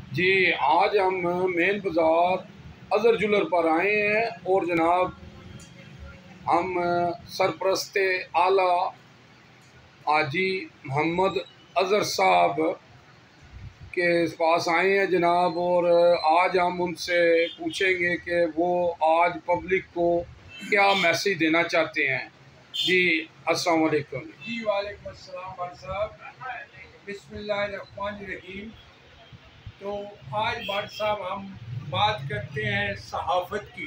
जी, आज हम मेन बाज़ार अज़हर ज्वेलर पर आए हैं और जनाब हम सरपरस्त आला हाजी मोहम्मद अज़हर साहब के पास आए हैं जनाब। और आज हम उनसे पूछेंगे कि वो आज पब्लिक को क्या मैसेज देना चाहते हैं। जी, अस्सलाम वालेकुम। जी वालेकुम अस्सलाम भाई साहब, बिस्मिल्लाहिर्रहमानिर्रहीम। तो आज भाई साहब हम बात करते हैं सहाफ़त की।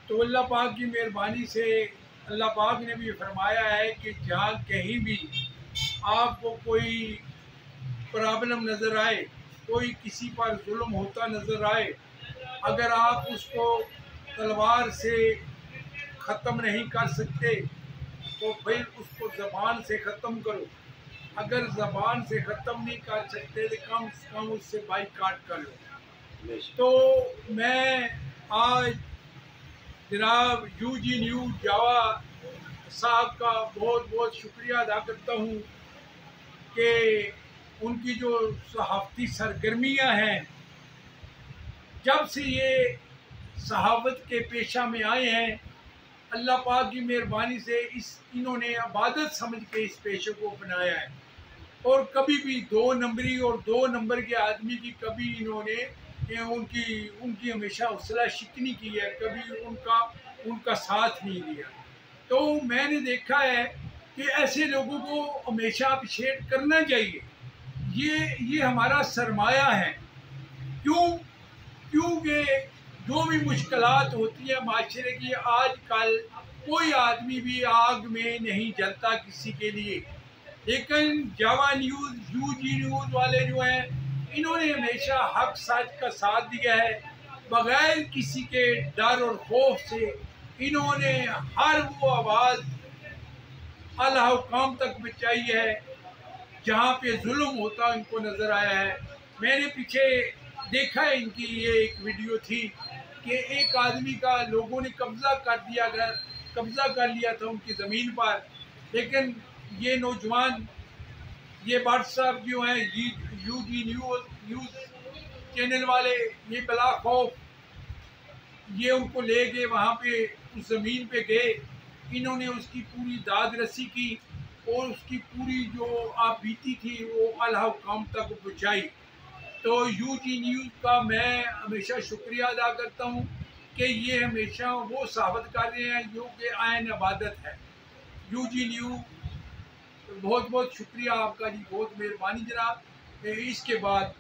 तो अल्लाह पाक की मेहरबानी से अल्लाह पाक ने भी फरमाया है कि जहाँ कहीं भी आपको कोई प्रॉब्लम नज़र आए, कोई किसी पर जुल्म होता नज़र आए, अगर आप उसको तलवार से ख़त्म नहीं कर सकते तो फिर उसको ज़बान से ख़त्म करो। अगर ज़बान से ख़त्म नहीं कर सकते तो कम से कम उससे बाइकाट कर लो। तो मैं आज जनाब यूजी न्यूज़ जावा साहब का बहुत बहुत शुक्रिया अदा करता हूँ कि उनकी जो सहाफ़ती सरगर्मियाँ हैं, जब से ये सहाफ़त के पेशा में आए हैं, अल्लाह पाक की मेहरबानी से इन्होंने इबादत समझ के इस पेशे को अपनाया है। और कभी भी दो नंबरी और दो नंबर के आदमी की कभी इन्होंने उनकी उनकी हमेशा हौसला शिकनी की है, कभी उनका उनका साथ नहीं दिया। तो मैंने देखा है कि ऐसे लोगों को हमेशा अप्रिशिएट करना चाहिए। ये हमारा सरमाया है। क्यों? क्योंकि जो भी मुश्किलात होती है माशरे की, आजकल कोई आदमी भी आग में नहीं जलता किसी के लिए। लेकिन जावा न्यूज़ यूजी न्यूज़ वाले जो हैं, इन्होंने हमेशा हक सच का साथ दिया है। बगैर किसी के डर और खौफ से इन्होंने हर वो आवाज़ आला हुकाम तक पहुँचाई है जहाँ पे जुल्म होता इनको नज़र आया है। मैंने पीछे देखा है, इनकी ये एक वीडियो थी कि एक आदमी का लोगों ने कब्जा कर लिया था उनकी ज़मीन पर। लेकिन ये नौजवान, ये भट्ट साहब जो हैं, यूजी न्यूज़ चैनल वाले, ये बला खौफ ये उनको ले गए वहाँ पे, उस ज़मीन पे गए। इन्होंने उसकी पूरी दाद रसी की और उसकी पूरी जो आप बीती थी वो आला हुकाम तक पहुँचाई। तो यूजी न्यूज़ का मैं हमेशा शुक्रिया अदा करता हूँ कि ये हमेशा वो साबित कर रहे हैं जो कि आयन इबादत है। यूजी न्यूज़ बहुत बहुत शुक्रिया आपका जी, बहुत मेहरबानी जनाब। इसके बाद